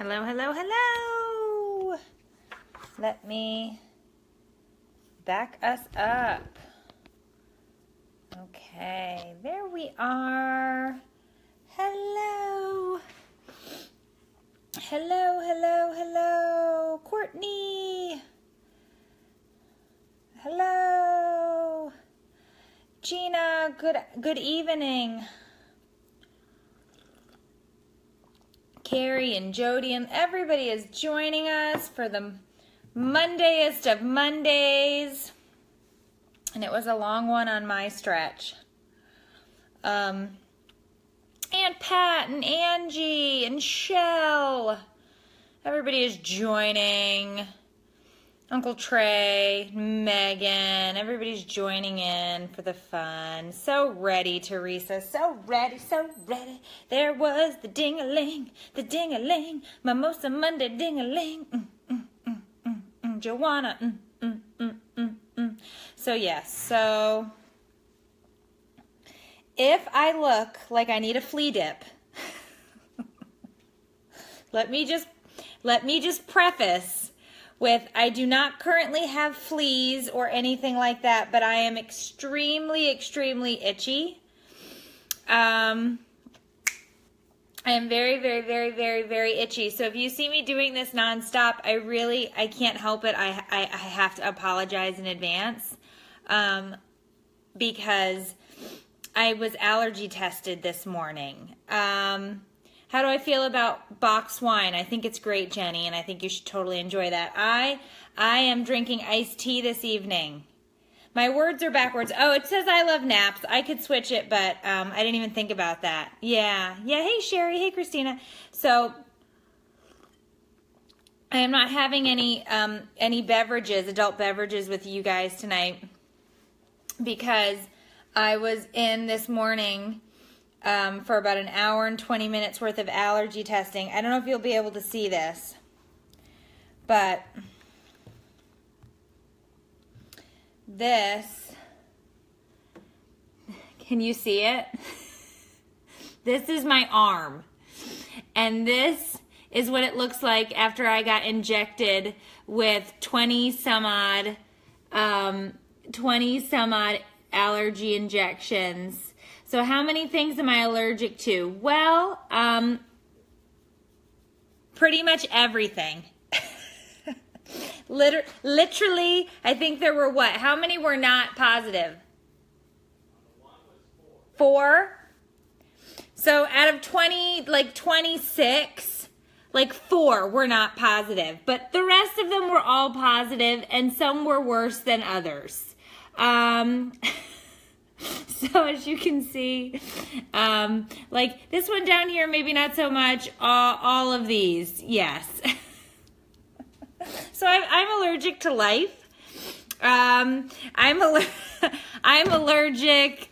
Hello, hello, hello. Let me back us up. Okay, there we are. Hello. Hello, hello, hello. Courtney. Hello. Gina, good evening. Carrie and Jody and everybody is joining us for the Mondayest of Mondays. And it was a long one on my stretch. And Pat and Angie and Shell. Everybody is joining. Uncle Trey, Megan, everybody's joining in for the fun. So ready, Teresa, so ready, so ready. There was the ding-a-ling, MOMosa Monday ding-a-ling. Joanna, So yes, so if I look like I need a flea dip, let me just preface with, I do not currently have fleas or anything like that, but I am extremely, extremely itchy. I am very, very, very, very, very itchy. So if you see me doing this nonstop, I can't help it. I have to apologize in advance because I was allergy tested this morning. How do I feel about box wine? I think it's great, Jenny, and I think you should totally enjoy that. I am drinking iced tea this evening. My words are backwards. Oh, it says I love naps. I could switch it, but I didn't even think about that. Yeah. Hey, Sherry. Hey, Christina. So I am not having any beverages, adult beverages, with you guys tonight because I was in this morning for about an hour and 20 minutes worth of allergy testing. I don't know if you'll be able to see this, but this, can you see it? This is my arm, and this is what it looks like after I got injected with 20 some odd allergy injections. So how many things am I allergic to? Well, pretty much everything. Literally, I think there were what? How many were not positive? 4? So out of 20, like 26, like 4 were not positive. But the rest of them were all positive, and some were worse than others. So as you can see, like this one down here, maybe not so much. All of these, yes. So I'm allergic to life. I'm allergic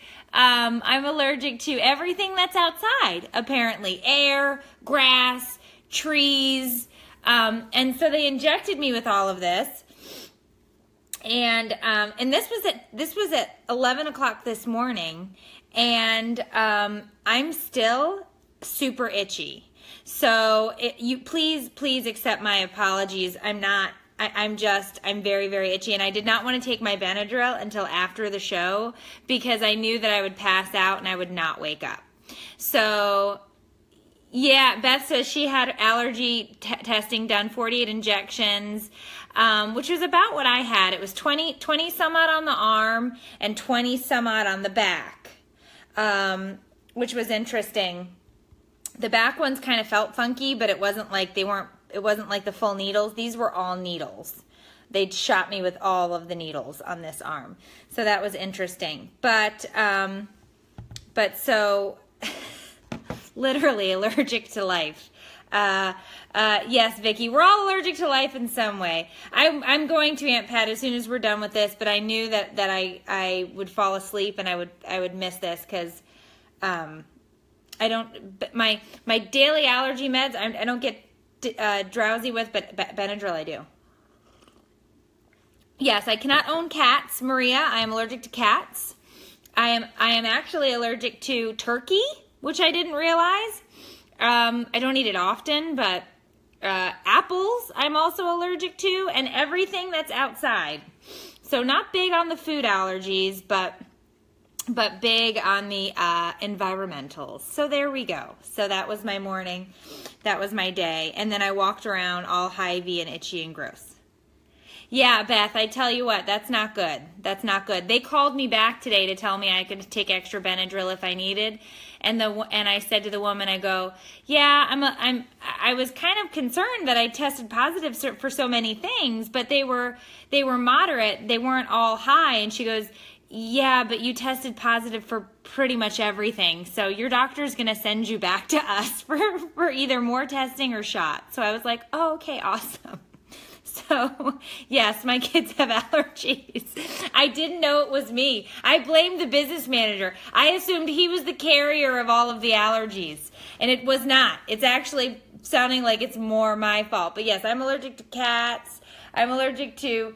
to everything that's outside. Apparently, air, grass, trees, and so they injected me with all of this. And this was at 11 o'clock this morning, and I'm still super itchy. So please accept my apologies. I'm very, very itchy, and I did not want to take my Benadryl until after the show because I knew that I would pass out and I would not wake up. So yeah, Beth says she had allergy testing done, 48 injections. Which was about what I had. It was 20 some odd on the arm and 20 some odd on the back, which was interesting. The back ones kind of felt funky, but it wasn't like it wasn't like the full needles. These were all needles. They'd shot me with all of the needles on this arm. So that was interesting. But so literally allergic to life. Yes, Vicky, we're all allergic to life in some way. I'm going to Aunt Pat as soon as we're done with this, but I knew that I would fall asleep and I would miss this because I don't, my daily allergy meds I don't get drowsy with, but Benadryl I do. Yes, I cannot own cats, Maria. I am allergic to cats. I am actually allergic to turkey, which I didn't realize. I don't eat it often, but Apples, I'm also allergic to, and everything that's outside. So not big on the food allergies, but big on the environmentals. So there we go. So that was my morning. That was my day. And then I walked around all hivey and itchy and gross. Yeah, Beth, I tell you what, that's not good. That's not good. They called me back today to tell me I could take extra Benadryl if I needed. And I said to the woman, I go, yeah, I was kind of concerned that I tested positive for so many things, but they were moderate. They weren't all high. And she goes, yeah, but you tested positive for pretty much everything. So your doctor's going to send you back to us for either more testing or shots. So I was like, oh, okay, awesome. So, yes, my kids have allergies. I didn't know it was me. I blamed the business manager. I assumed he was the carrier of all of the allergies, and it was not. It's actually sounding like it's more my fault. But, yes, I'm allergic to cats. I'm allergic to...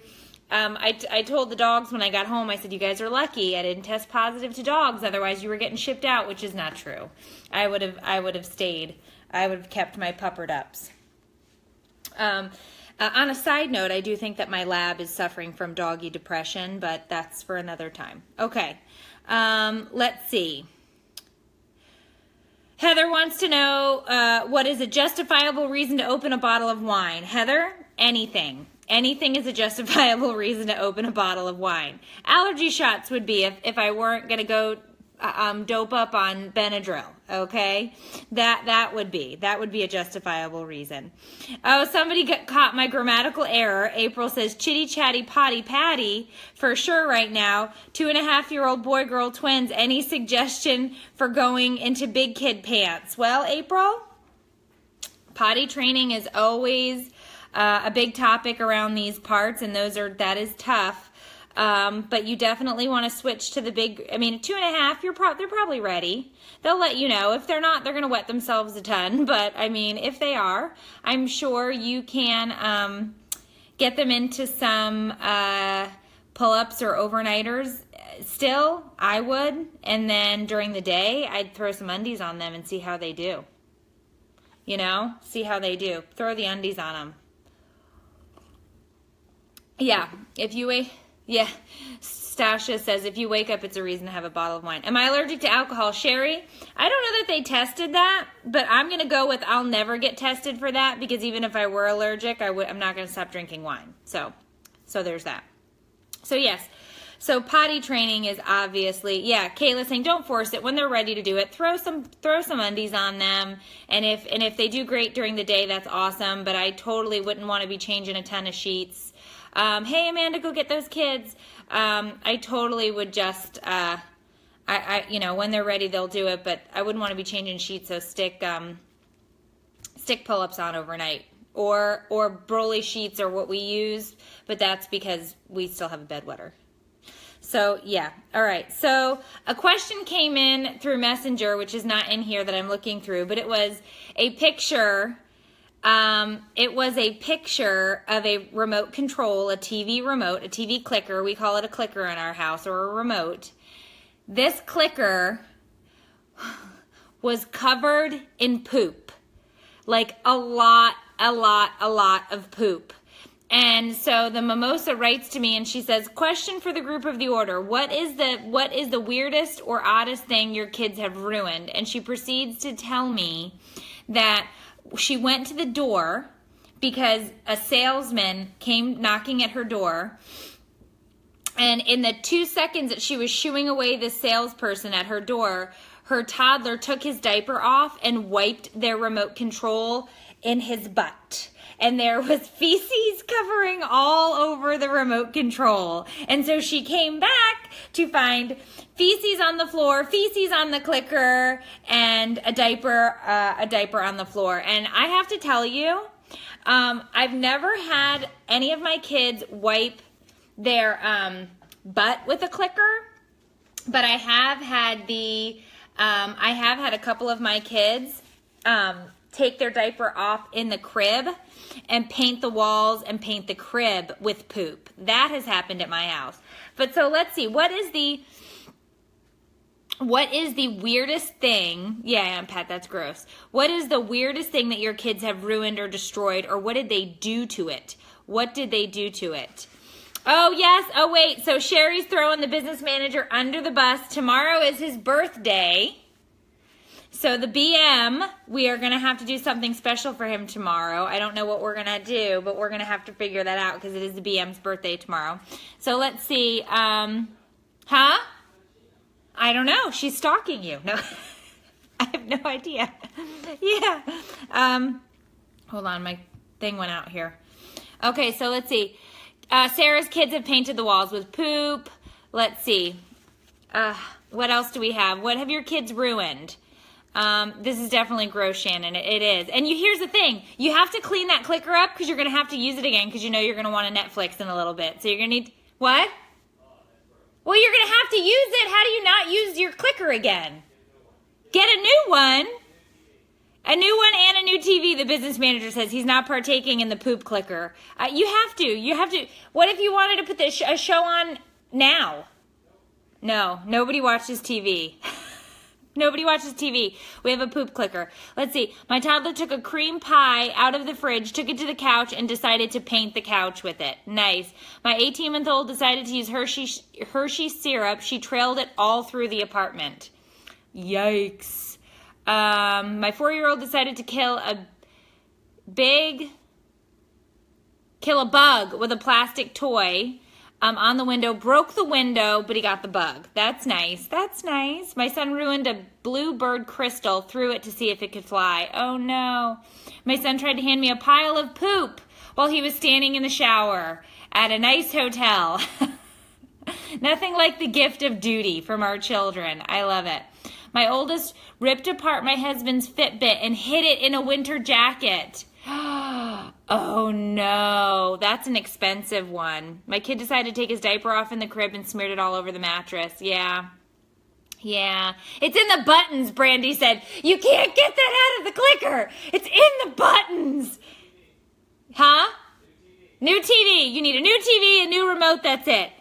I told the dogs when I got home, I said, you guys are lucky. I didn't test positive to dogs. Otherwise, you were getting shipped out, which is not true. I would have stayed. I would have kept my puppered ups. On a side note, I do think that my lab is suffering from doggy depression, but that's for another time. Okay, let's see. Heather wants to know, what is a justifiable reason to open a bottle of wine? Heather, anything. Anything is a justifiable reason to open a bottle of wine. Allergy shots would be if I weren't going to go dope up on Benadryl, okay? That would be a justifiable reason. Oh, somebody caught my grammatical error. April says chitty chatty potty patty for sure right now. 2.5-year-old boy girl twins. Any suggestion for going into big kid pants? Well, April, potty training is always a big topic around these parts, and that is tough. But you definitely want to switch to the big, 2.5, they're probably ready. They'll let you know. If they're not, they're going to wet themselves a ton. But, if they are, I'm sure you can get them into some pull-ups or overnighters. Still, I would. And then during the day, I'd throw some undies on them and see how they do. See how they do. Throw the undies on them. Yeah, yeah, Stasha says, if you wake up, it's a reason to have a bottle of wine. Am I allergic to alcohol? Sherry, I don't know that they tested that, but I'm going to go with I'll never get tested for that, because even if I were allergic, I'm not going to stop drinking wine. So there's that. So yes, so potty training is obviously, yeah, Kayla's saying don't force it. When they're ready to do it, throw some undies on them, and if they do great during the day, that's awesome, but I totally wouldn't want to be changing a ton of sheets. Hey, Amanda, go get those kids. I totally would just, when they're ready, they'll do it, but I wouldn't want to be changing sheets, so stick pull-ups on overnight, or Broly sheets are what we use, but that's because we still have a bedwetter. So, yeah. All right. So, a question came in through Messenger, which is not in here that I'm looking through, but it was a picture. It was a picture of a remote control, a TV remote, a TV clicker. We call it a clicker in our house, or a remote. This clicker was covered in poop. Like a lot of poop. And so the MOMosa writes to me and she says, question for the group of the order. What is the weirdest or oddest thing your kids have ruined? And she proceeds to tell me that she went to the door because a salesman came knocking at her door, and in the 2 seconds that she was shooing away the salesperson at her door, her toddler took his diaper off and wiped their remote control in his butt. And there was feces covering all over the remote control. And so she came back to find feces on the floor, feces on the clicker, and a diaper on the floor. And I have to tell you, I've never had any of my kids wipe their butt with a clicker, but I have had a couple of my kids take their diaper off in the crib and paint the walls and paint the crib with poop. That has happened at my house. But so let's see, what is the What is the weirdest thing? Yeah, Pat, that's gross. What is the weirdest thing that your kids have ruined or destroyed, or what did they do to it? What did they do to it? Oh, yes. Oh, wait. So Sherry's throwing the business manager under the bus. Tomorrow is his birthday. So the BM, we are going to have to do something special for him tomorrow. I don't know what we're going to do, but we're going to have to figure that out because it is the BM's birthday tomorrow. So let's see. Huh? I don't know. She's stalking you. No, I have no idea. Yeah. Hold on. My thing went out here. Okay, so let's see. Sarah's kids have painted the walls with poop. Let's see. What else do we have? What have your kids ruined? This is definitely gross, Shannon. It is. And here's the thing. You have to clean that clicker up because you're going to have to use it again because you know you're going to want to Netflix in a little bit. So you're going to need... What? Well, you're going to have to use it. How do you not use your clicker again? Get a new one. A new one and a new TV, the business manager says. He's not partaking in the poop clicker. You have to. You have to. What if you wanted to put a show on now? No, nobody watches TV. Nobody watches TV. We have a poop clicker. Let's see. My toddler took a cream pie out of the fridge, took it to the couch, and decided to paint the couch with it. Nice. My 18-month-old decided to use Hershey syrup. She trailed it all through the apartment. Yikes. My 4-year-old decided to kill a bug with a plastic toy. On the window, broke the window, but he got the bug. That's nice. That's nice. My son ruined a blue bird crystal, threw it to see if it could fly. Oh, no. My son tried to hand me a pile of poop while he was standing in the shower at a nice hotel. Nothing like the gift of duty from our children. I love it. My oldest ripped apart my husband's Fitbit and hid it in a winter jacket. Oh no, that's an expensive one. My kid decided to take his diaper off in the crib and smeared it all over the mattress. Yeah. Yeah. It's in the buttons, Brandy said. You can't get that out of the clicker. It's in the buttons. Huh? New TV. You need a new TV, a new remote, that's it.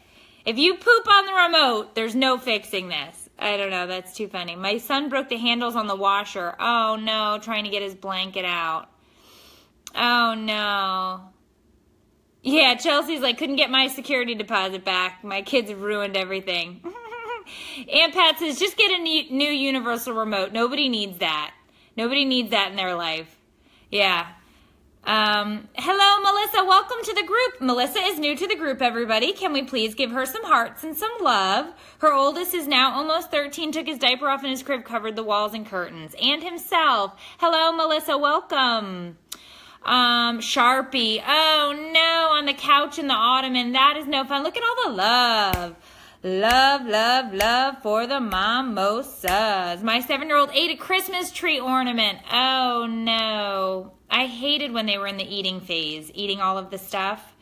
If you poop on the remote, there's no fixing this. I don't know, that's too funny. My son broke the handles on the washer. Oh no, trying to get his blanket out. Oh, no. Yeah, Chelsea's like, couldn't get my security deposit back. My kids have ruined everything. Aunt Pat says, just get a new universal remote. Nobody needs that. Nobody needs that in their life. Yeah. Hello, Melissa. Welcome to the group. Melissa is new to the group, everybody. Can we please give her some hearts and some love? Her oldest is now almost 13, took his diaper off in his crib, covered the walls and curtains. And himself. Hello, Melissa. Welcome. Sharpie. Oh no, on the couch in the ottoman. That is no fun. Look at all the love. Love, love, love for the MOMoSas. My 7-year-old ate a Christmas tree ornament. Oh no. I hated when they were in the eating phase, eating all of the stuff.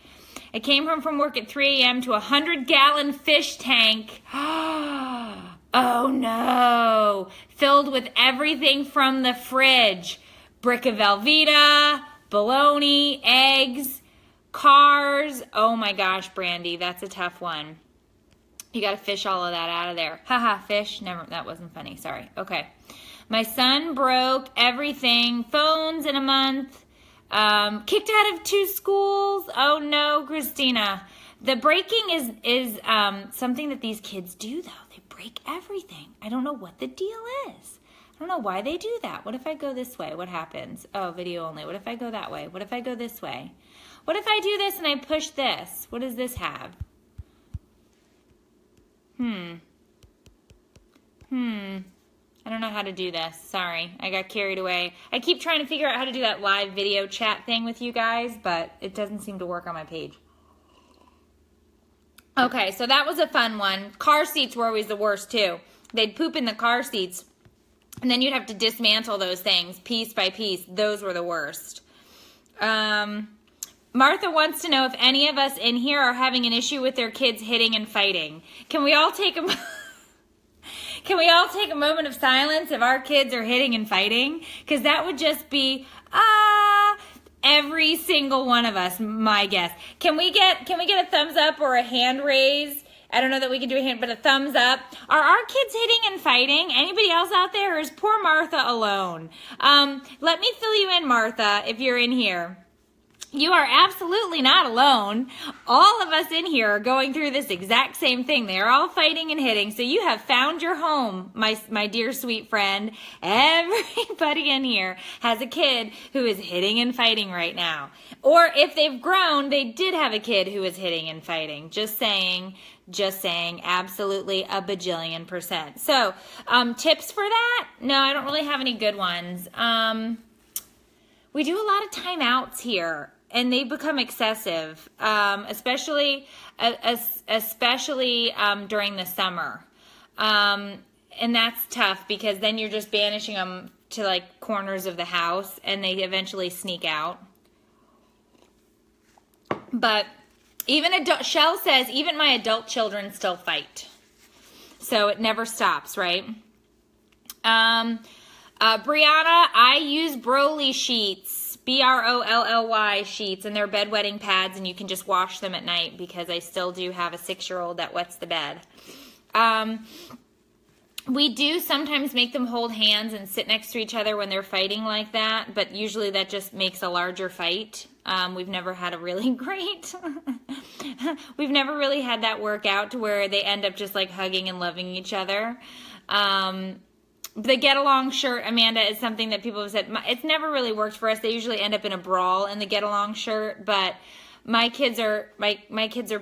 I came home from work at 3 a.m. to a 100-gallon fish tank. Oh no. Filled with everything from the fridge. Brick of Velveeta, bologna, eggs, cars. Oh my gosh, Brandy, that's a tough one. You got to fish all of that out of there. Haha, fish. Never, that wasn't funny. Sorry. Okay. My son broke everything. Phones in a month. Kicked out of 2 schools. Oh no, Christina. The breaking is something that these kids do though. They break everything. I don't know what the deal is. I don't know why they do that. What if I go this way? What happens? Oh, video only. What if I go that way? What if I go this way? What if I do this and I push this? What does this have? I don't know how to do this. Sorry. I got carried away. I keep trying to figure out how to do that live video chat thing with you guys, but it doesn't seem to work on my page. Okay, so that was a fun one. Car seats were always the worst too. They'd poop in the car seats. And then you'd have to dismantle those things piece by piece. Those were the worst. Martha wants to know if any of us in here are having an issue with their kids hitting and fighting. Can we all take a moment of silence if our kids are hitting and fighting? Because that would just be every single one of us, my guess. Can we get a thumbs up or a hand raise I don't know that we can do a hand, but a thumbs up. Are our kids hitting and fighting? Anybody else out there, or is poor Martha alone? Let me fill you in, Martha, if you're in here. You are absolutely not alone. All of us in here are going through this exact same thing. They are all fighting and hitting. So you have found your home, my dear sweet friend. Everybody in here has a kid who is hitting and fighting right now. Or if they've grown, they did have a kid who is hitting and fighting. Just saying, absolutely a bajillion %. So, tips for that? No, I don't really have any good ones. We do a lot of timeouts here, and they become excessive, especially during the summer. And that's tough because then you're just banishing them to like corners of the house, and they eventually sneak out. But Shell says, even my adult children still fight. So it never stops, right? Brianna, I use Broly sheets, BROLLY sheets, and they're bedwetting pads, and you can just wash them at night because I still do have a 6-year-old that wets the bed. We do sometimes make them hold hands and sit next to each other when they're fighting like that, but usually that just makes a larger fight. We've never had a really great, we've never really had that work out to where they end up just like hugging and loving each other. The get-along shirt, Amanda, is something that people have said, it's never really worked for us. They usually end up in a brawl in the get-along shirt, but my kids are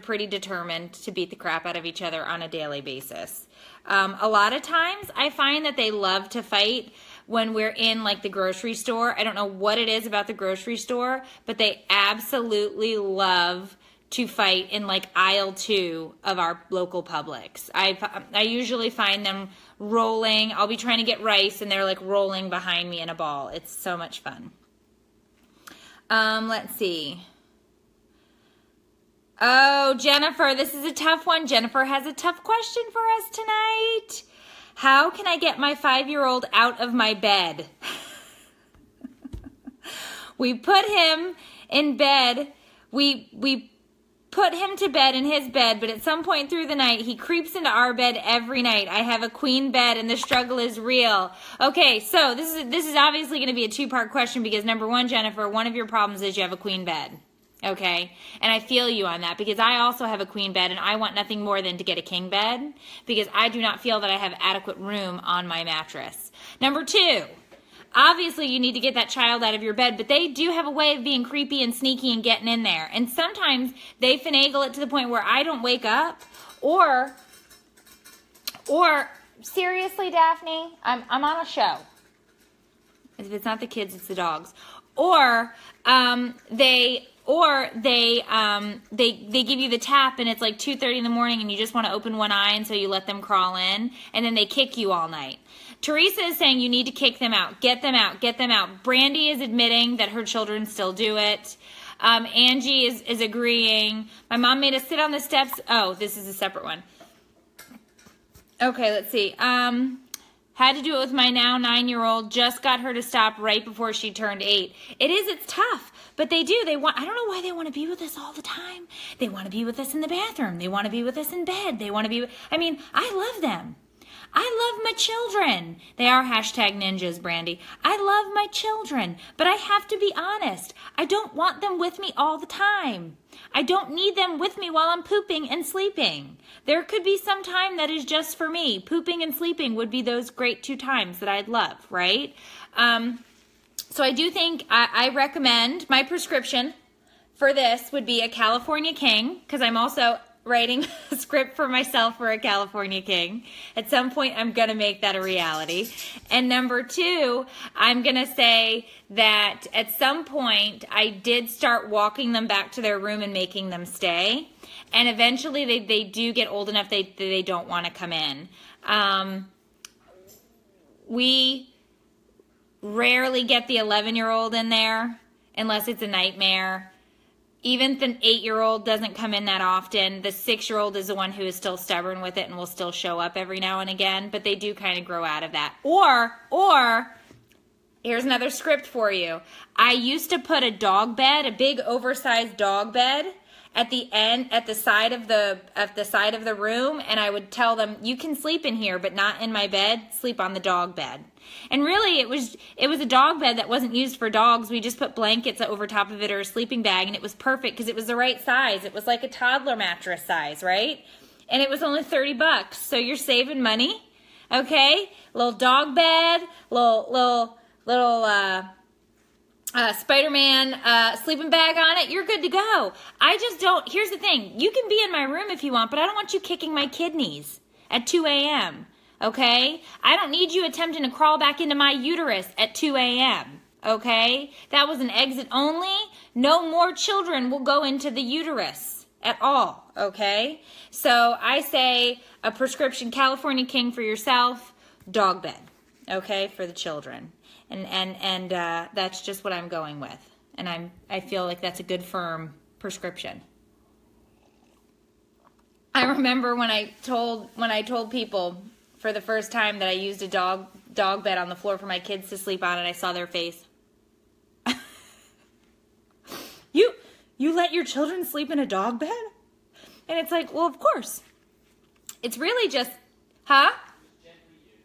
pretty determined to beat the crap out of each other on a daily basis. A lot of times I find that they love to fight when we're in like the grocery store. I don't know what it is about the grocery store, but they absolutely love to fight in like aisle 2 of our local Publix. I usually find them rolling. I'll be trying to get rice and they're like rolling behind me in a ball. It's so much fun. Let's see. Oh, Jennifer, this is a tough one. Jennifer has a tough question for us tonight. How can I get my 5-year-old out of my bed? We put him in bed. We put him to bed in his bed, but at some point through the night, he creeps into our bed every night. I have a queen bed, and the struggle is real. Okay, so this is obviously going to be a 2-part question because, number one, Jennifer, one of your problems is you have a queen bed. Okay, and I feel you on that because I also have a queen bed and I want nothing more than to get a king bed because I do not feel that I have adequate room on my mattress. Number 2, obviously you need to get that child out of your bed, but they do have a way of being creepy and sneaky and getting in there. And sometimes they finagle it to the point where I don't wake up or seriously, Daphne, I'm on a show. If it's not the kids, it's the dogs. Or they give you the tap and it's like 2:30 in the morning and you just want to open one eye and so you let them crawl in and then they kick you all night. Teresa is saying you need to kick them out. Get them out. Get them out. Brandy is admitting that her children still do it. Angie is agreeing. My mom made us sit on the steps. Oh, this is a separate one. Okay, let's see. Had to do it with my now 9-year-old. Just got her to stop right before she turned 8. It's tough. But they do. I don't know why they want to be with us all the time. They want to be with us in the bathroom. They want to be with us in bed. They want to be, I love them. I love my children. They are #ninjas, Brandy. I love my children, but I have to be honest. I don't want them with me all the time. I don't need them with me while I'm pooping and sleeping. There could be some time that is just for me. Pooping and sleeping would be those great 2 times that I'd love, right? So I do think I recommend my prescription for this would be a California King because I'm also writing a script for myself for a California King. At some point, I'm going to make that a reality. And number 2, I'm going to say that at some point, I did start walking them back to their room and making them stay. And eventually, they do get old enough they don't want to come in. We rarely get the 11-year-old in there unless it's a nightmare. Even the 8-year-old doesn't come in that often. The 6-year-old is the one who is still stubborn with it and will still show up every now and again, but they do kind of grow out of that. Or, here's another script for you. I used to put a dog bed, a big oversized dog bed, at the end, at the side of the room, and I would tell them, you can sleep in here, but not in my bed. Sleep on the dog bed. And really, it was a dog bed that wasn't used for dogs. We just put blankets over top of it or a sleeping bag, and it was perfect because it was the right size. It was like a toddler mattress size, right? And it was only $30, so you're saving money, okay? Little dog bed, little Spider-Man sleeping bag on it. You're good to go. I just don't. Here's the thing. You can be in my room if you want, but I don't want you kicking my kidneys at 2 a.m., okay? I don't need you attempting to crawl back into my uterus at 2 a.m., okay? That was an exit only. No more children will go into the uterus at all, okay? So I say a prescription California King for yourself, dog bed, okay, for the children. And that's just what I'm going with. And I feel like that's a good firm prescription. I remember when I told people for the first time that I used a dog bed on the floor for my kids to sleep on, and I saw their face. You let your children sleep in a dog bed? And it's like, well, of course. It's really just, huh?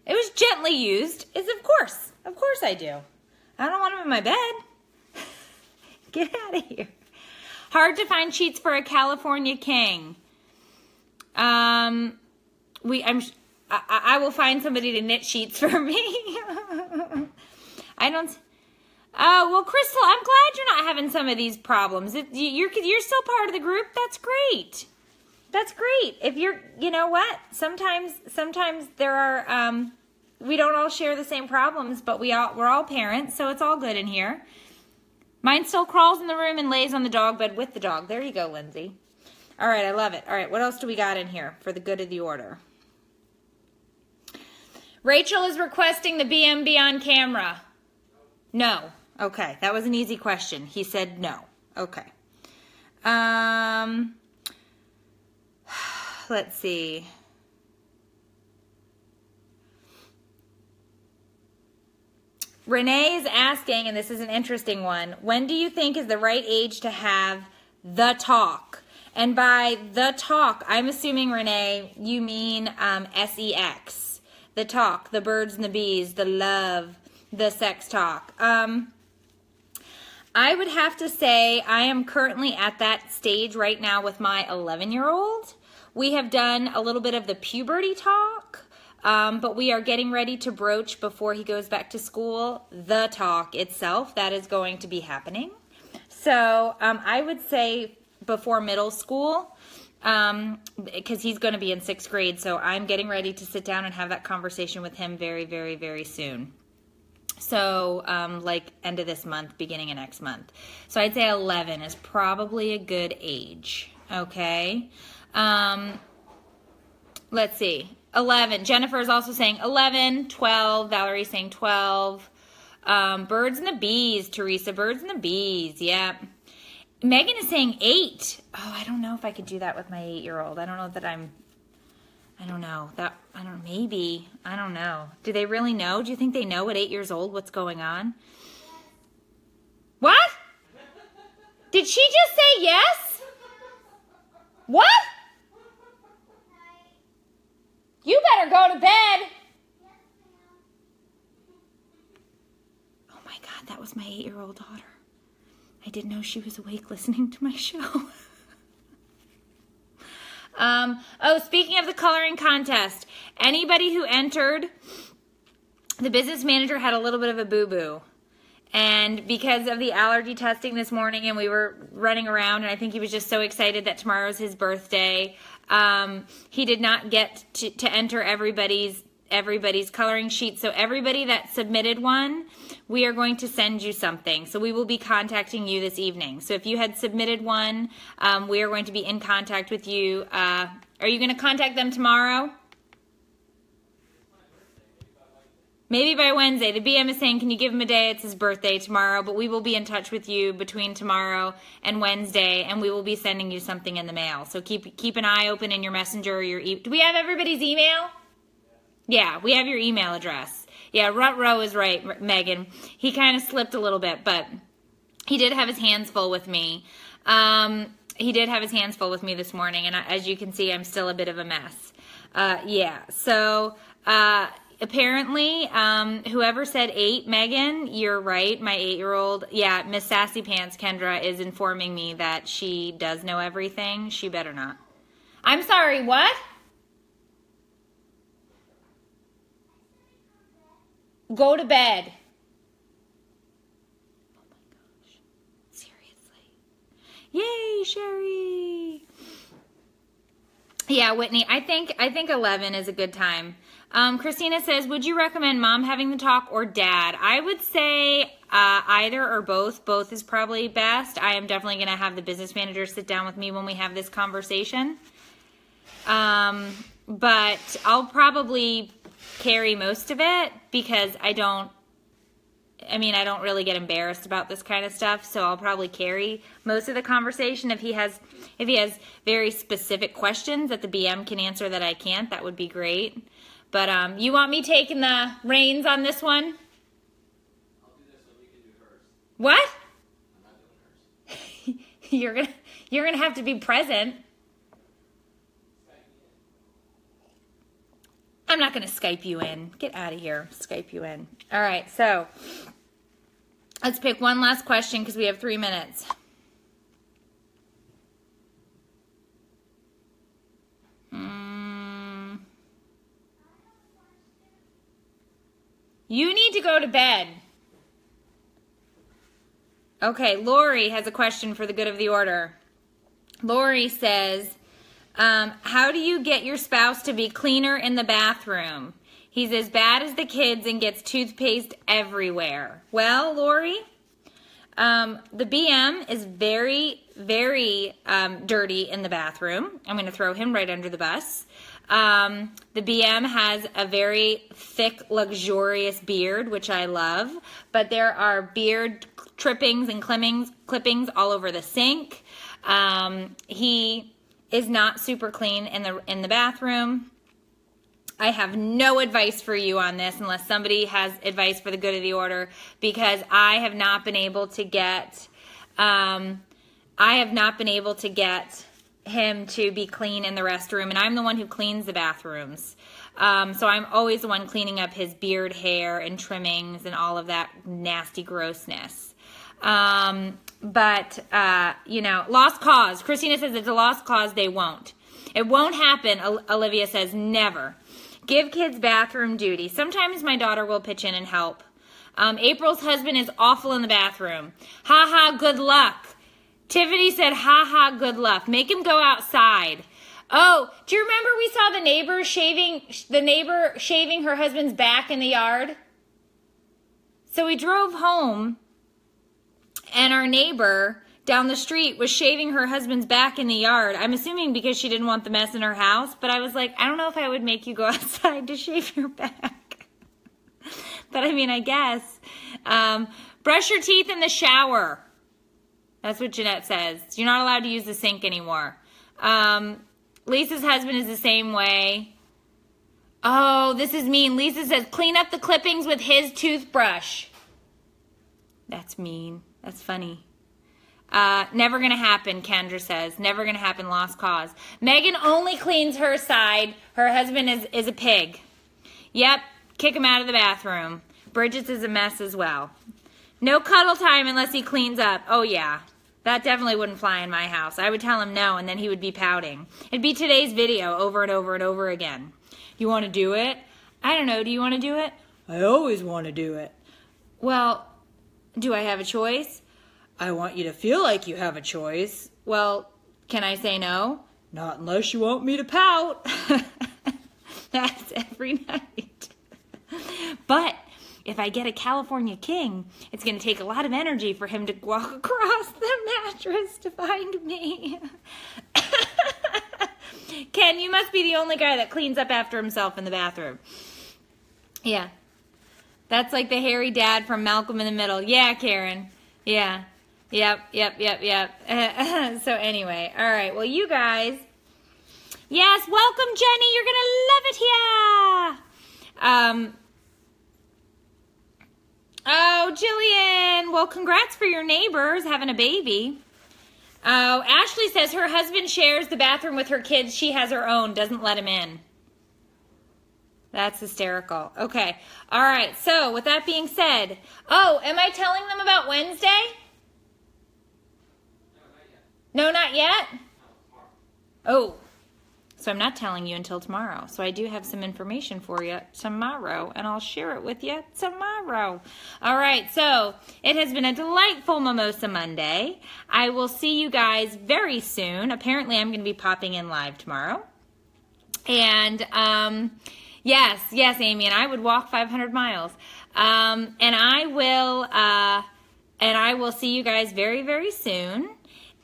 It was gently used. It's of course. Of course I do. I don't want them in my bed. Get out of here. Hard to find sheets for a California King. I will find somebody to knit sheets for me. I don't. Oh, well, Crystal, I'm glad you're not having some of these problems. You're still part of the group. That's great. That's great. If you're, you know what? Sometimes there are, we don't all share the same problems, but we're all parents, so it's all good in here. Mine still crawls in the room and lays on the dog bed with the dog. There you go, Lindsay. All right, I love it. All right, what else do we got in here for the good of the order? Rachel is requesting the BM on camera. No. Okay, that was an easy question. He said no. Okay. Let's see. Renee is asking, and this is an interesting one, when do you think is the right age to have the talk? And by the talk, I'm assuming, Renee, you mean sex. The talk, the birds and the bees, the love, the sex talk. I would have to say I am currently at that stage right now with my 11-year-old. We have done a little bit of the puberty talk, but we are getting ready to broach before he goes back to school the talk itself. That is going to be happening. So I would say before middle school, because he's going to be in 6th grade. So I'm getting ready to sit down and have that conversation with him very, very, very soon. So like end of this month, beginning of next month. So I'd say 11 is probably a good age. Okay. Let's see. 11. Jennifer is also saying 11, 12. Valerie's saying 12. Birds and the bees, Teresa. Birds and the bees. Yeah. Megan is saying 8. Oh, I don't know if I could do that with my 8-year-old. I don't know that maybe. I don't know. Do they really know? Do you think they know at 8 years old what's going on? What? Did she just say yes? What? You better go to bed. Oh my God, that was my 8-year-old daughter. I didn't know she was awake listening to my show. Oh, speaking of the coloring contest, anybody who entered, the business manager had a little bit of a boo-boo. And because of the allergy testing this morning and we were running around, and I think he was just so excited that tomorrow's his birthday, he did not get to enter everybody's coloring sheet. So everybody that submitted one, we are going to send you something. So we will be contacting you this evening. So if you had submitted one, we are going to be in contact with you. Are you going to contact them tomorrow? Maybe by Wednesday. The BM is saying, can you give him a day? It's his birthday tomorrow, but we will be in touch with you between tomorrow and Wednesday, and we will be sending you something in the mail. So keep an eye open in your messenger or your do we have everybody's email? Yeah, we have your email address. Yeah, Rutro is right, Megan. He kind of slipped a little bit, but he did have his hands full with me. he did have his hands full with me this morning, and as you can see, I'm still a bit of a mess. Yeah, so apparently, whoever said 8, Megan, you're right, my 8-year-old. Yeah, Miss Sassy Pants, Kendra, is informing me that she does know everything. She better not. I'm sorry, what? Go to bed. Oh my gosh. Seriously. Yay, Sherry. Yeah, Whitney, I think 11 is a good time. Christina says, would you recommend mom having the talk or dad? I would say either or both. Both is probably best. I am definitely going to have the business manager sit down with me when we have this conversation. But I'll probably carry most of it because I don't really get embarrassed about this kind of stuff, so I'll probably carry most of the conversation. If he has very specific questions that the BM can answer that I can't, that would be great. But you want me taking the reins on this one? I'll do this one, you can do hers. What? I'm not doing hers. You're gonna have to be present. I'm not going to Skype you in. Get out of here. Skype you in. All right, so let's pick one last question because we have 3 minutes. You need to go to bed. Okay, Lori has a question for the good of the order. Lori says, how do you get your spouse to be cleaner in the bathroom? He's as bad as the kids and gets toothpaste everywhere. Well, Lori, the BM is very, very dirty in the bathroom. I'm going to throw him right under the bus. The BM has a very thick, luxurious beard, which I love. But there are beard trippings and clippings all over the sink. He is not super clean in the bathroom. I have no advice for you on this unless somebody has advice for the good of the order, because I have not been able to get him to be clean in the restroom, and I'm the one who cleans the bathrooms. So I'm always the one cleaning up his beard hair and trimmings and all of that nasty grossness. But you know, lost cause. Christina says it's a lost cause. They won't. It won't happen. Olivia says never. Give kids bathroom duty. Sometimes my daughter will pitch in and help. April's husband is awful in the bathroom. Ha ha, good luck. Tiffany said, ha ha, good luck. Make him go outside. Oh, do you remember we saw the neighbor shaving her husband's back in the yard? So we drove home, and our neighbor down the street was shaving her husband's back in the yard. I'm assuming because she didn't want the mess in her house, but I was like, I don't know if I would make you go outside to shave your back. But I mean, I guess. Brush your teeth in the shower. That's what Jeanette says. You're not allowed to use the sink anymore. Lisa's husband is the same way. Oh, this is mean. Lisa says, clean up the clippings with his toothbrush. That's mean. That's funny. Never gonna happen, Kendra says. Never gonna happen, lost cause. Megan only cleans her side. Her husband is a pig. Yep, kick him out of the bathroom. Bridget's is a mess as well. No cuddle time unless he cleans up. Oh yeah, that definitely wouldn't fly in my house. I would tell him no, and then he would be pouting. It'd be today's video over and over and over again. You wanna do it? I don't know, do you wanna do it? I always wanna do it. Well, do I have a choice? I want you to feel like you have a choice. Well, can I say no? Not unless you want me to pout. That's every night. But if I get a California king, it's going to take a lot of energy for him to walk across the mattress to find me. Ken, you must be the only guy that cleans up after himself in the bathroom. Yeah. That's like the hairy dad from Malcolm in the Middle. Yeah, Karen. Yeah. Yep. So anyway, all right. Well, you guys, yes, welcome, Jenny. You're gonna love it here. Oh, Jillian. Well, congrats for your neighbors having a baby. Oh, Ashley says her husband shares the bathroom with her kids. She has her own, doesn't let him in. That's hysterical. Okay. All right. So with that being said, oh, am I telling them about Wednesday? No, not yet? Oh, so I'm not telling you until tomorrow. So I do have some information for you tomorrow, and I'll share it with you tomorrow. All right, so it has been a delightful Mimosa Monday. I will see you guys very soon. Apparently, I'm going to be popping in live tomorrow. And yes, Amy, and I would walk 500 miles. And I will see you guys very, very soon.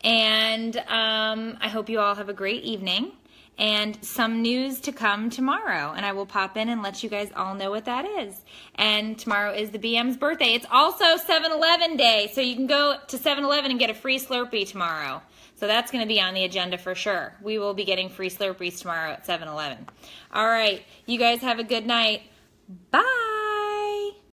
And I hope you all have a great evening and some news to come tomorrow. And I will pop in and let you guys all know what that is. And tomorrow is the BM's birthday. It's also 7-Eleven day, so you can go to 7-Eleven and get a free Slurpee tomorrow. So that's going to be on the agenda for sure. We will be getting free Slurpees tomorrow at 7-Eleven. All right, you guys have a good night. Bye.